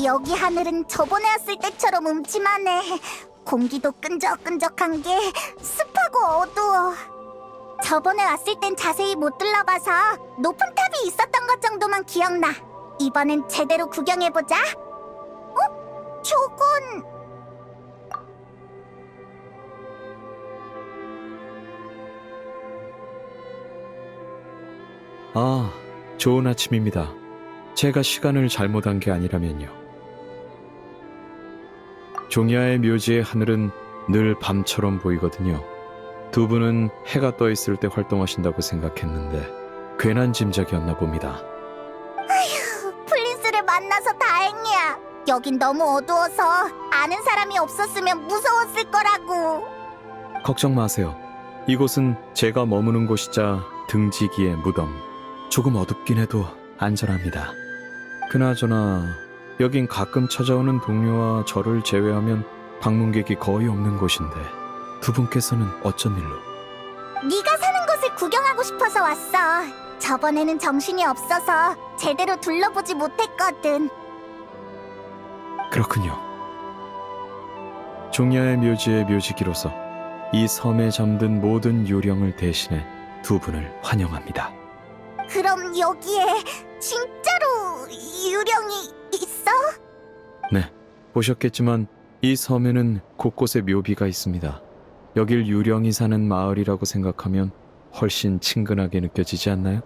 여기 하늘은 저번에 왔을 때처럼 음침하네. 공기도 끈적끈적한 게 습하고 어두워. 저번에 왔을 땐 자세히 못 둘러봐서 높은 탑이 있었던 것 정도만 기억나. 이번엔 제대로 구경해보자. 어? 저건... 아, 좋은 아침입니다. 제가 시간을 잘못한 게 아니라면요. 종야의 묘지의 하늘은 늘 밤처럼 보이거든요. 두 분은 해가 떠 있을 때 활동하신다고 생각했는데 괜한 짐작이었나 봅니다. 플린스를 만나서 다행이야. 여긴 너무 어두워서 아는 사람이 없었으면 무서웠을 거라고. 걱정 마세요. 이곳은 제가 머무는 곳이자 등지기의 무덤. 조금 어둡긴 해도 안전합니다. 그나저나 여긴 가끔 찾아오는 동료와 저를 제외하면 방문객이 거의 없는 곳인데 두 분께서는 어쩐 일로? 네가 사는 곳을 구경하고 싶어서 왔어. 저번에는 정신이 없어서 제대로 둘러보지 못했거든. 그렇군요. 종야의 묘지의 묘지기로서 이 섬에 잠든 모든 요령을 대신해 두 분을 환영합니다. 그럼 여기에 진짜로 유령이 있어? 네, 보셨겠지만 이 섬에는 곳곳에 묘비가 있습니다. 여길 유령이 사는 마을이라고 생각하면 훨씬 친근하게 느껴지지 않나요?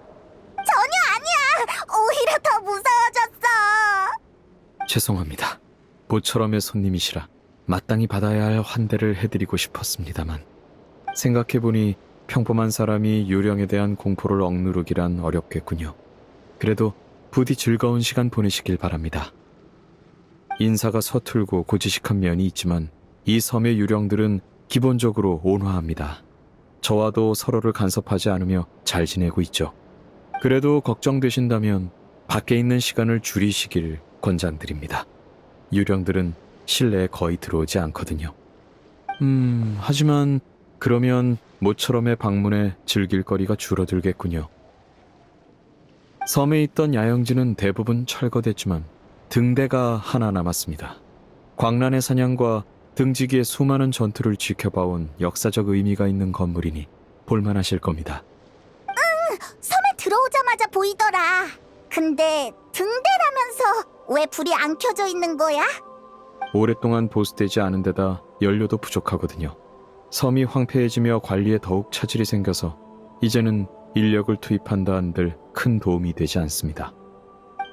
전혀 아니야. 오히려 더 무서워졌어. 죄송합니다. 모처럼의 손님이시라 마땅히 받아야 할 환대를 해드리고 싶었습니다만 생각해보니 평범한 사람이 유령에 대한 공포를 억누르기란 어렵겠군요. 그래도 부디 즐거운 시간 보내시길 바랍니다. 인사가 서툴고 고지식한 면이 있지만 이 섬의 유령들은 기본적으로 온화합니다. 저와도 서로를 간섭하지 않으며 잘 지내고 있죠. 그래도 걱정되신다면 밖에 있는 시간을 줄이시길 권장드립니다. 유령들은 실내에 거의 들어오지 않거든요. 하지만 그러면 모처럼의 방문에 즐길 거리가 줄어들겠군요. 섬에 있던 야영지는 대부분 철거됐지만 등대가 하나 남았습니다. 광란의 사냥과 등지기의 수많은 전투를 지켜봐온 역사적 의미가 있는 건물이니 볼만하실 겁니다. 섬에 들어오자마자 보이더라. 근데 등대라면서 왜 불이 안 켜져 있는 거야? 오랫동안 보수되지 않은 데다 연료도 부족하거든요. 섬이 황폐해지며 관리에 더욱 차질이 생겨서 이제는 인력을 투입한다 한들 큰 도움이 되지 않습니다.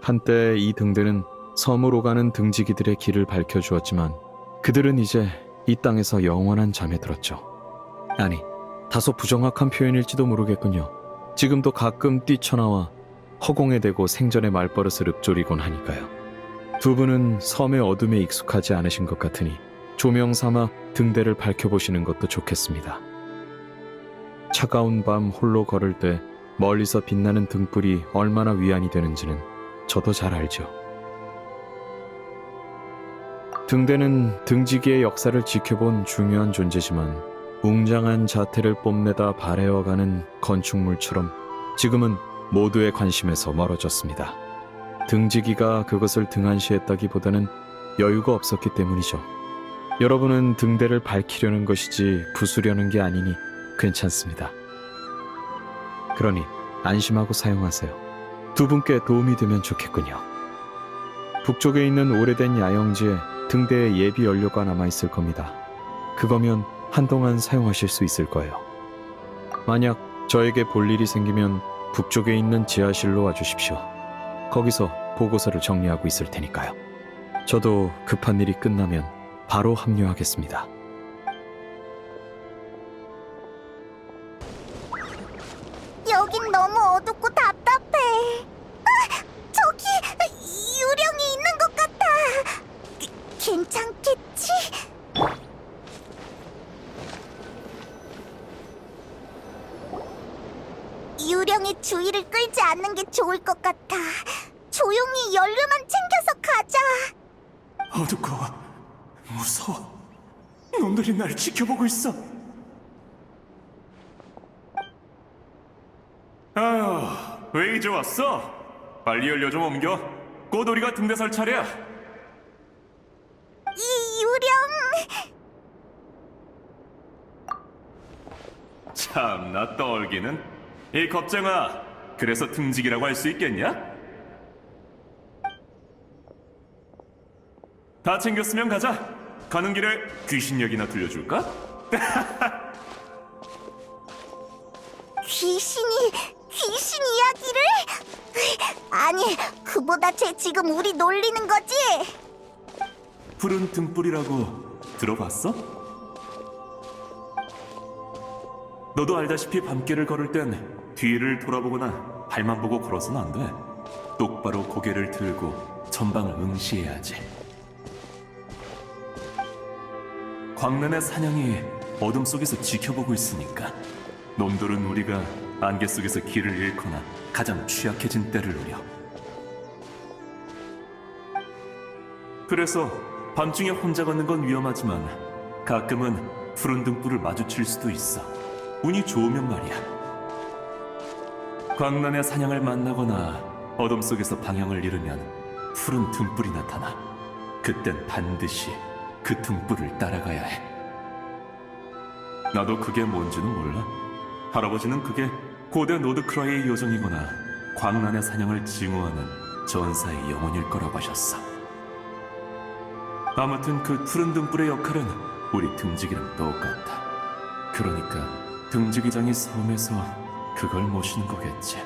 한때 이 등대는 섬으로 가는 등지기들의 길을 밝혀주었지만 그들은 이제 이 땅에서 영원한 잠에 들었죠. 아니, 다소 부정확한 표현일지도 모르겠군요. 지금도 가끔 뛰쳐나와 허공에 대고 생전의 말버릇을 읊조리곤 하니까요. 두 분은 섬의 어둠에 익숙하지 않으신 것 같으니 조명 삼아 등대를 밝혀보시는 것도 좋겠습니다. 차가운 밤 홀로 걸을 때 멀리서 빛나는 등불이 얼마나 위안이 되는지는 저도 잘 알죠. 등대는 등지기의 역사를 지켜본 중요한 존재지만 웅장한 자태를 뽐내다 발해어가는 건축물처럼 지금은 모두의 관심에서 멀어졌습니다. 등지기가 그것을 등한시했다기보다는 여유가 없었기 때문이죠. 여러분은 등대를 밝히려는 것이지 부수려는 게 아니니 괜찮습니다. 그러니 안심하고 사용하세요. 두 분께 도움이 되면 좋겠군요. 북쪽에 있는 오래된 야영지에 등대에 예비 연료가 남아있을 겁니다. 그거면 한동안 사용하실 수 있을 거예요. 만약 저에게 볼 일이 생기면 북쪽에 있는 지하실로 와주십시오. 거기서 보고서를 정리하고 있을 테니까요. 저도 급한 일이 끝나면 바로 합류하겠습니다. 여긴 너무 어둡고 답답해. 저기 유령이 있는 것 같아. 괜찮겠지? 유령의 주의를 끌지 않는 게 좋을 것 같아. 조용히 연료만 챙겨서 가자. 어둡고 무서워. 놈들이 날 지켜보고 있어. 아휴, 왜 이제 왔어? 빨리 연료 좀 옮겨. 꼬돌이가 등대 설 차례야. 참나 떨기는. 이 겁쟁아, 그래서 등직이라고 할 수 있겠냐? 다 챙겼으면 가자. 가는 길에 귀신 얘기나 들려줄까? 귀신 이야기를? 아니, 그보다 쟤 지금 우리 놀리는 거지? 푸른 등불이라고 들어봤어? 너도 알다시피 밤길을 걸을 땐 뒤를 돌아보거나 발만 보고 걸어서는 안 돼. 똑바로 고개를 들고 전방을 응시해야지. 광란의 사냥이 어둠 속에서 지켜보고 있으니까 놈들은 우리가 안개 속에서 길을 잃거나 가장 취약해진 때를 노려. 그래서 밤중에 혼자 걷는 건 위험하지만 가끔은 푸른 등불을 마주칠 수도 있어. 운이 좋으면 말이야. 광란의 사냥을 만나거나 어둠 속에서 방향을 잃으면 푸른 등불이 나타나. 그땐 반드시 그 등불을 따라가야 해. 나도 그게 뭔지는 몰라. 할아버지는 그게 고대 노드크라이의 요정이거나 광란의 사냥을 증오하는 전사의 영혼일 거라고 하셨어. 아무튼 그 푸른 등불의 역할은 우리 등지기랑 똑같아. 그러니까 등지기장이 섬에서 그걸 모시는 거겠지.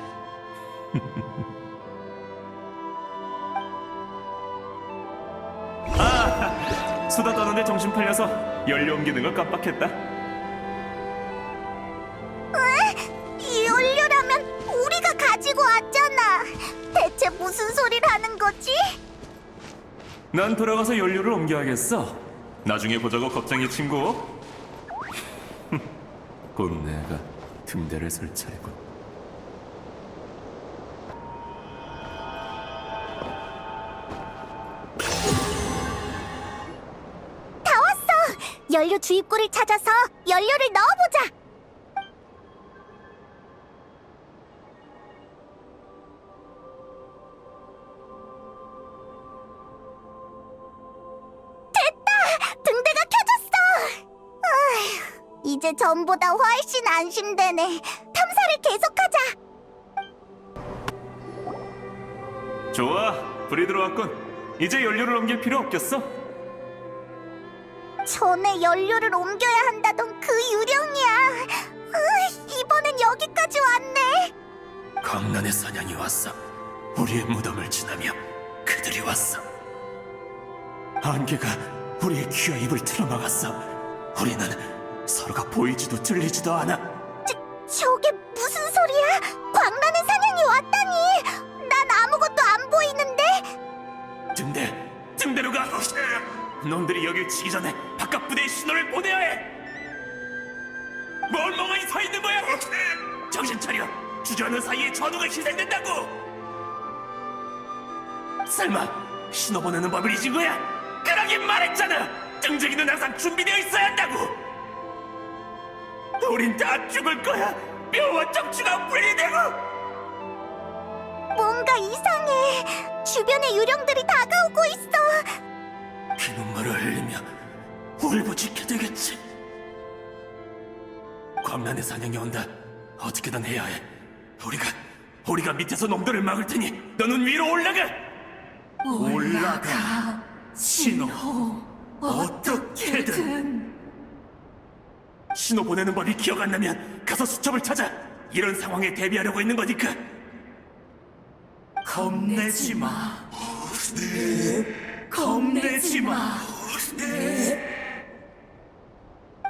수다 떠는데 정신 팔려서 연료 옮기는 걸 깜빡했다. 이 연료라면 우리가 가지고 왔잖아. 대체 무슨 소리를 하는 거지? 난 돌아가서 연료를 옮겨야겠어. 나중에 보자고 겁쟁이 친구. 곧 내가 등대를 설 차례군. 다 왔어. 연료 주입구를 찾아서 연료를 넣어보자. 등대가 켜졌어! 아휴, 이제 전보다 훨씬 안심되네. 탐사를 계속하자. 좋아, 불이 들어왔군. 이제 연료를 옮길 필요 없겠어. 전에 연료를 옮겨야 한다던 그 유령이야. 이번엔 여기까지 왔네. 광란의 사냥이 왔어. 우리의 무덤을 지나며 그들이 왔어. 안개가 우리의 귀와 입을 틀어막았어. 우리는 서로가 보이지도 들리지도 않아. 저게 무슨 소리야? 광란의 사냥이 왔다니. 난 아무것도 안 보이는데. 등대로 가. 놈들이 여길 치기 전에 바깥 부대에 신호를 보내야 해. 뭘 멍하니 서 있는 거야? 정신 차려. 주저하는 사이에 전우가 희생된다고. 설마 신호 보내는 법을 잊은 거야? 그러긴 말했잖아. 등지기는 항상 준비되어 있어야 한다고. 우린 다 죽을 거야. 뼈와 척추가 분리되고. 뭔가 이상해. 주변에 유령들이 다가오고 있어. 피눈물을 흘리며 울부짖게 되겠지. 광란의 사냥이 온다. 어떻게든 해야 해. 우리가 밑에서 놈들을 막을 테니 너는 위로 올라가. 올라가. 신호. 어떻게든. 신호 보내는 법이 기억 안 나면 가서 수첩을 찾아. 이런 상황에 대비하려고 있는 거니까. 겁내지 마. 겁내지 마.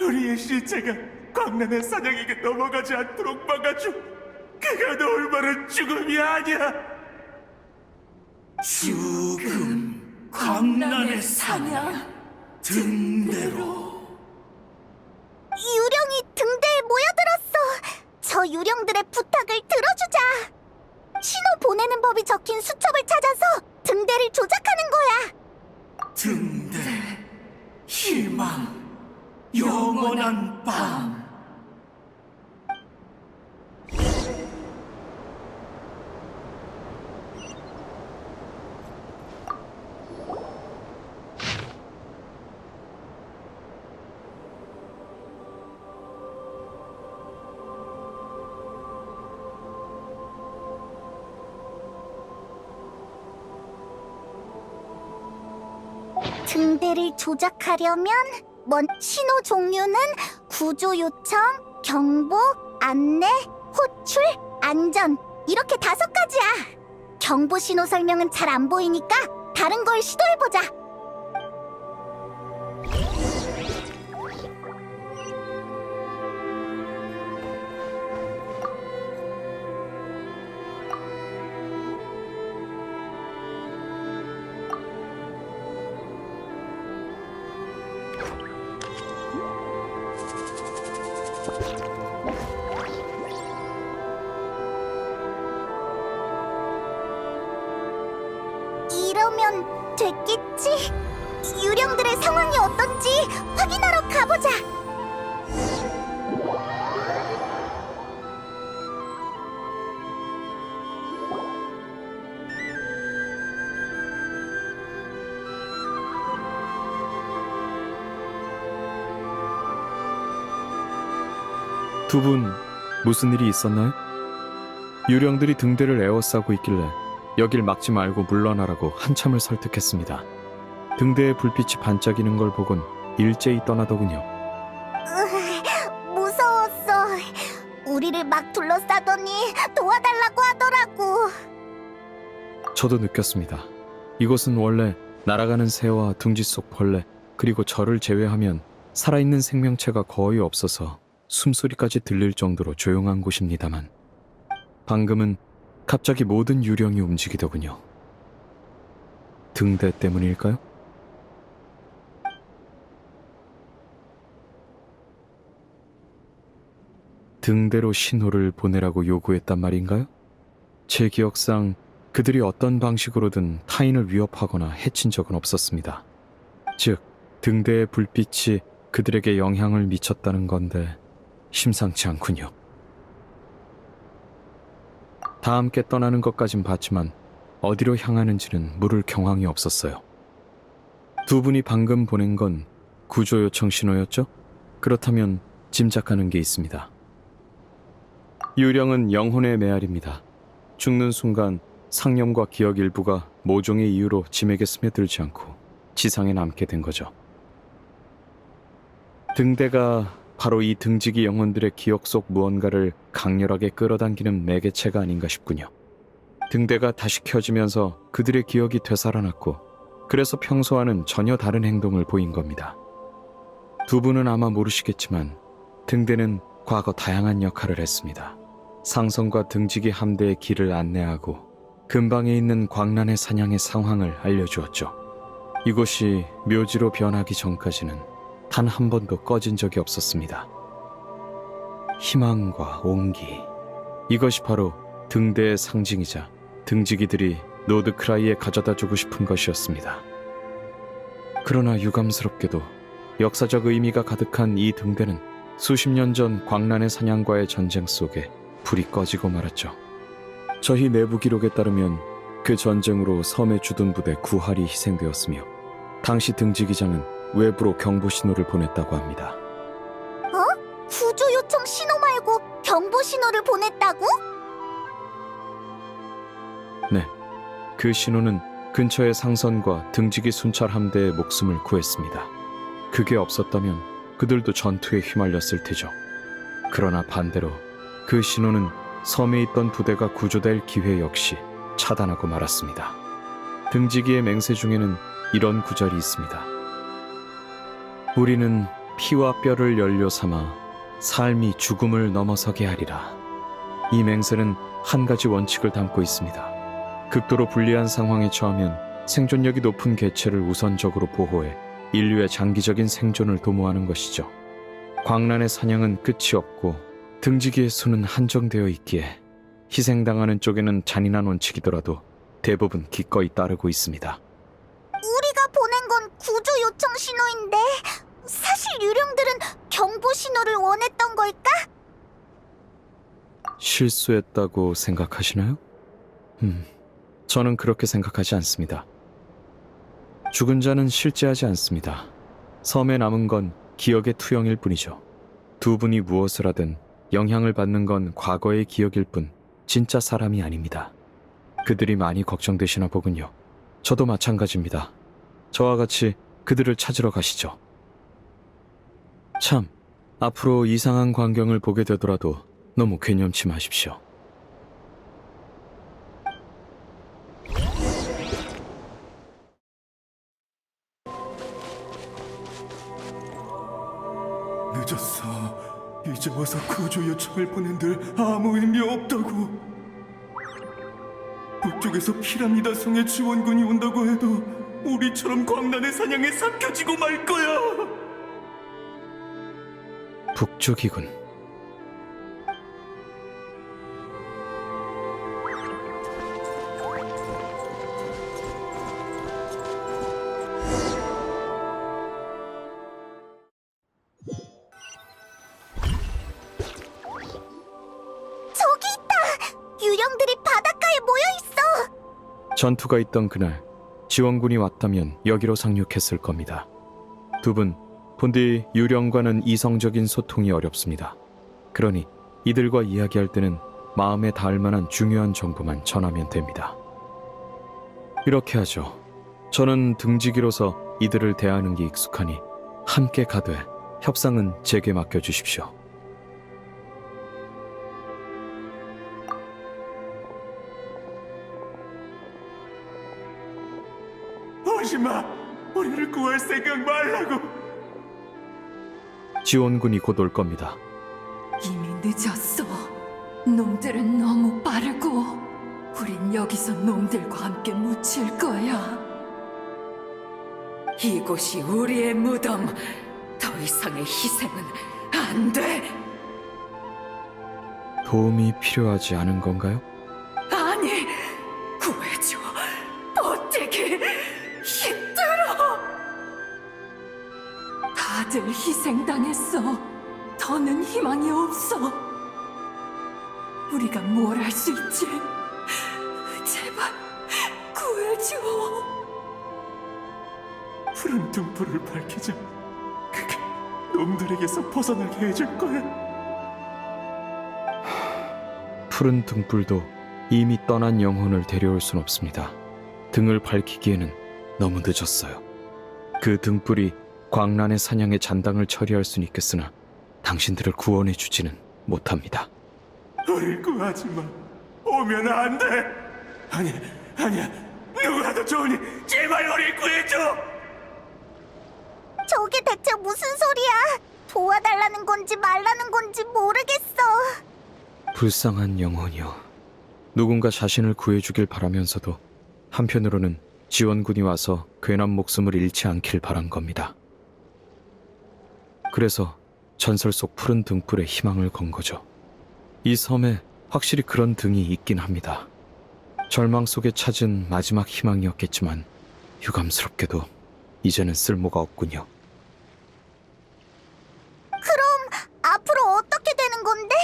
우리의 실체가 광란의 사냥에게 넘어가지 않도록 막아줘. 그가 놓을 말은 죽음이 아니야. 죽음, 광란의 사냥, 등대로. 유령이 등대에 모여들었어. 저 유령들의 부탁을 들어주자. 신호 보내는 법이 적힌 수첩을 찾아서 등대를 조작하는 거야. 등대, 희망, 영원한 밤. 등대를 조작하려면 신호 종류는 구조 요청, 경보, 안내, 호출, 안전 이렇게 5가지야. 경보 신호 설명은 잘 안 보이니까 다른 걸 시도해보자. 이러면 됐겠지? 유령들의 상황이 어떤지 확인하러 가보자. 두 분 무슨 일이 있었나요? 유령들이 등대를 에워싸고 있길래 여길 막지 말고 물러나라고 한참을 설득했습니다. 등대에 불빛이 반짝이는 걸 보곤 일제히 떠나더군요. 무서웠어. 우리를 막 둘러싸더니 도와달라고 하더라고. 저도 느꼈습니다. 이곳은 원래 날아가는 새와 둥지 속 벌레 그리고 저를 제외하면 살아있는 생명체가 거의 없어서 숨소리까지 들릴 정도로 조용한 곳입니다만 방금은 갑자기 모든 유령이 움직이더군요. 등대 때문일까요? 등대로 신호를 보내라고 요구했단 말인가요? 제 기억상 그들이 어떤 방식으로든 타인을 위협하거나 해친 적은 없었습니다. 즉, 등대의 불빛이 그들에게 영향을 미쳤다는 건데 심상치 않군요. 다 함께 떠나는 것까진 봤지만 어디로 향하는지는 물을 경황이 없었어요. 두 분이 방금 보낸 건 구조 요청 신호였죠? 그렇다면 짐작하는 게 있습니다. 유령은 영혼의 메아리입니다. 죽는 순간 상념과 기억 일부가 모종의 이유로 짐에게 스며들지 않고 지상에 남게 된 거죠. 등대가 바로 이 등지기 영혼들의 기억 속 무언가를 강렬하게 끌어당기는 매개체가 아닌가 싶군요. 등대가 다시 켜지면서 그들의 기억이 되살아났고 그래서 평소와는 전혀 다른 행동을 보인 겁니다. 두 분은 아마 모르시겠지만 등대는 과거 다양한 역할을 했습니다. 상선과 등지기 함대의 길을 안내하고 근방에 있는 광란의 사냥의 상황을 알려주었죠. 이곳이 묘지로 변하기 전까지는 단 한 번도 꺼진 적이 없었습니다. 희망과 온기, 이것이 바로 등대의 상징이자 등지기들이 노드크라이에 가져다주고 싶은 것이었습니다. 그러나 유감스럽게도 역사적 의미가 가득한 이 등대는 수십 년 전 광란의 사냥과의 전쟁 속에 불이 꺼지고 말았죠. 저희 내부 기록에 따르면 그 전쟁으로 섬에 주둔 부대 9할이 희생되었으며 당시 등지기장은 외부로 경보 신호를 보냈다고 합니다. 구조 요청 신호 말고 경보 신호를 보냈다고? 네, 그 신호는 근처의 상선과 등지기 순찰 함대의 목숨을 구했습니다. 그게 없었다면 그들도 전투에 휘말렸을 테죠. 그러나 반대로 그 신호는 섬에 있던 부대가 구조될 기회 역시 차단하고 말았습니다. 등지기의 맹세 중에는 이런 구절이 있습니다. 우리는 피와 뼈를 연료 삼아 삶이 죽음을 넘어서게 하리라. 이 맹세는 한 가지 원칙을 담고 있습니다. 극도로 불리한 상황에 처하면 생존력이 높은 개체를 우선적으로 보호해 인류의 장기적인 생존을 도모하는 것이죠. 광란의 사냥은 끝이 없고 등지기의 수는 한정되어 있기에 희생당하는 쪽에는 잔인한 원칙이더라도 대부분 기꺼이 따르고 있습니다. 우리가 보낸 건 구조 요청 신호인데 사실 유령들은 경보 신호를 원했던 걸까? 실수했다고 생각하시나요? 저는 그렇게 생각하지 않습니다. 죽은 자는 실제하지 않습니다. 섬에 남은 건 기억의 투영일 뿐이죠. 두 분이 무엇을 하든 영향을 받는 건 과거의 기억일 뿐 진짜 사람이 아닙니다. 그들이 많이 걱정되시나 보군요. 저도 마찬가지입니다. 저와 같이 그들을 찾으러 가시죠. 참, 앞으로 이상한 광경을 보게 되더라도 너무 괴념치 마십시오. 늦었어. 이제 와서 구조 요청을 보낸들 아무 의미 없다고. 북쪽에서 피라미다 성의 지원군이 온다고 해도 우리처럼 광란의 사냥에 삭혀지고 말 거야. 북쪽이군. 저기 있다! 유령들이 바닷가에 모여있어! 전투가 있던 그날 지원군이 왔다면 여기로 상륙했을 겁니다. 두 분 본디 유령과는 이성적인 소통이 어렵습니다. 그러니 이들과 이야기할 때는 마음에 닿을 만한 중요한 정보만 전하면 됩니다. 이렇게 하죠. 저는 등지기로서 이들을 대하는 게 익숙하니 함께 가되 협상은 제게 맡겨주십시오. 오지마. 우리를 구할 생각 말라고. 지원군이 곧 올 겁니다. 이미 늦었어. 놈들은 너무 빠르고 우린 여기서 놈들과 함께 묻힐 거야. 이곳이 우리의 무덤. 더 이상의 희생은 안 돼. 도움이 필요하지 않은 건가요? 아니, 구해줘. 버티기 힘들어. 다들 희생당했어. 더는 희망이 없어. 우리가 뭘 할 수 있지? 제발 구해줘. 푸른 등불을 밝히자. 그게 놈들에게서 벗어나게 해줄 거야. 푸른 등불도 이미 떠난 영혼을 데려올 순 없습니다. 등을 밝히기에는 너무 늦었어요. 그 등불이 광란의 사냥의 잔당을 처리할 순 있겠으나 당신들을 구원해 주지는 못합니다. 우릴 구하지 마. 오면 안 돼. 아니야. 누구라도 좋으니 제발 우릴 구해줘. 저게 대체 무슨 소리야? 도와달라는 건지 말라는 건지 모르겠어. 불쌍한 영혼이여. 누군가 자신을 구해주길 바라면서도 한편으로는 지원군이 와서 괜한 목숨을 잃지 않길 바란 겁니다. 그래서 전설 속 푸른 등불에 희망을 건 거죠. 이 섬에 확실히 그런 등이 있긴 합니다. 절망 속에 찾은 마지막 희망이었겠지만 유감스럽게도 이제는 쓸모가 없군요. 그럼 앞으로 어떻게 되는 건데?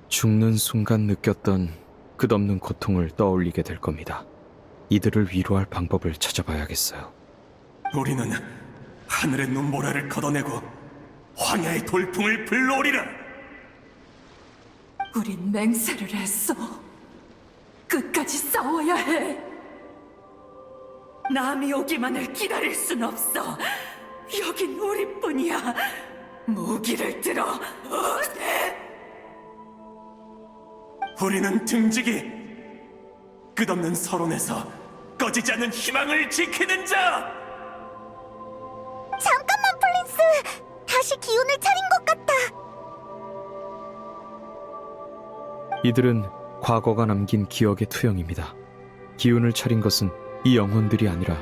죽는 순간 느꼈던 끝없는 고통을 떠올리게 될 겁니다. 이들을 위로할 방법을 찾아봐야겠어요. 우리는 하늘의 눈보라를 걷어내고 황야의 돌풍을 불러오리라. 우린 맹세를 했어. 끝까지 싸워야 해. 남이 오기만을 기다릴 순 없어. 여긴 우리뿐이야. 무기를 들어. 우리는 등지기. 끝없는 서론에서 꺼지지 않는 희망을 지키는 자. 잠깐만, 플린스! 다시 기운을 차린 것 같다! 이들은 과거가 남긴 기억의 투영입니다. 기운을 차린 것은 이 영혼들이 아니라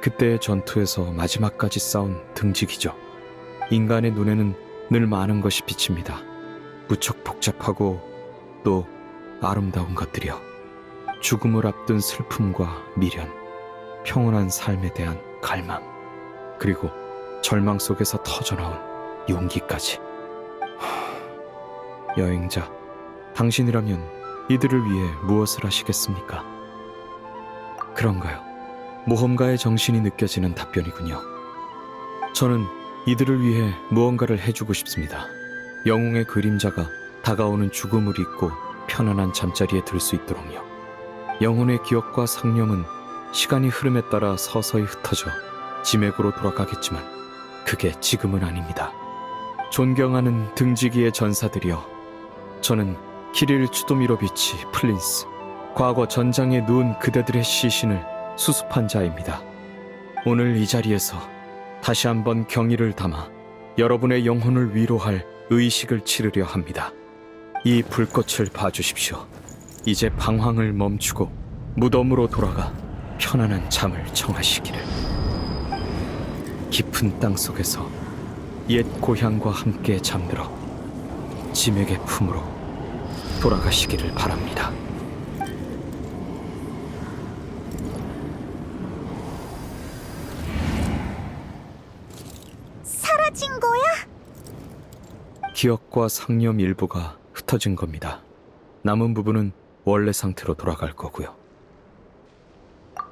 그때의 전투에서 마지막까지 싸운 등지기죠. 인간의 눈에는 늘 많은 것이 비칩니다. 무척 복잡하고 또 아름다운 것들이요. 죽음을 앞둔 슬픔과 미련, 평온한 삶에 대한 갈망, 그리고 절망 속에서 터져나온 용기까지. 여행자, 당신이라면 이들을 위해 무엇을 하시겠습니까? 그런가요? 모험가의 정신이 느껴지는 답변이군요. 저는 이들을 위해 무언가를 해주고 싶습니다. 영웅의 그림자가 다가오는 죽음을 잊고 편안한 잠자리에 들 수 있도록요. 영혼의 기억과 상념은 시간이 흐름에 따라 서서히 흩어져 지맥으로 돌아가겠지만 그게 지금은 아닙니다. 존경하는 등지기의 전사들이여, 저는 키릴 추도미로비치 플린스, 과거 전장에 누운 그대들의 시신을 수습한 자입니다. 오늘 이 자리에서 다시 한번 경의를 담아 여러분의 영혼을 위로할 의식을 치르려 합니다. 이 불꽃을 봐주십시오. 이제 방황을 멈추고 무덤으로 돌아가 편안한 잠을 청하시기를. 깊은 땅 속에서 옛 고향과 함께 잠들어 지맥의 품으로 돌아가시기를 바랍니다. 사라진 거야? 기억과 상념 일부가 흩어진 겁니다. 남은 부분은 원래 상태로 돌아갈 거고요.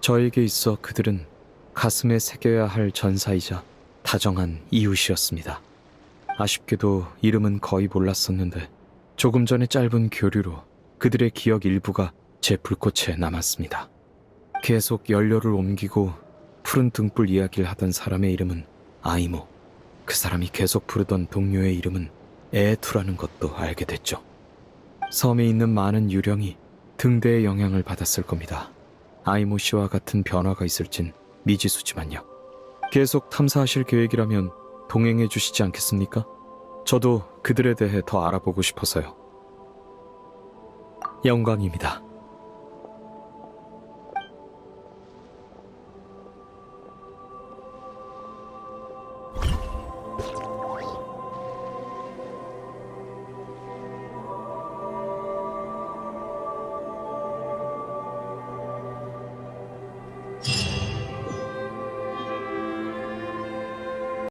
저에게 있어 그들은 가슴에 새겨야 할 전사이자 다정한 이웃이었습니다. 아쉽게도 이름은 거의 몰랐었는데 조금 전에 짧은 교류로 그들의 기억 일부가 제 불꽃에 남았습니다. 계속 연료를 옮기고 푸른 등불 이야기를 하던 사람의 이름은 아이모, 그 사람이 계속 부르던 동료의 이름은 에투라는 것도 알게 됐죠. 섬에 있는 많은 유령이 등대의 영향을 받았을 겁니다. 아이모 씨와 같은 변화가 있을진 미지수지만요. 계속 탐사하실 계획이라면 동행해 주시지 않겠습니까? 저도 그들에 대해 더 알아보고 싶어서요. 영광입니다.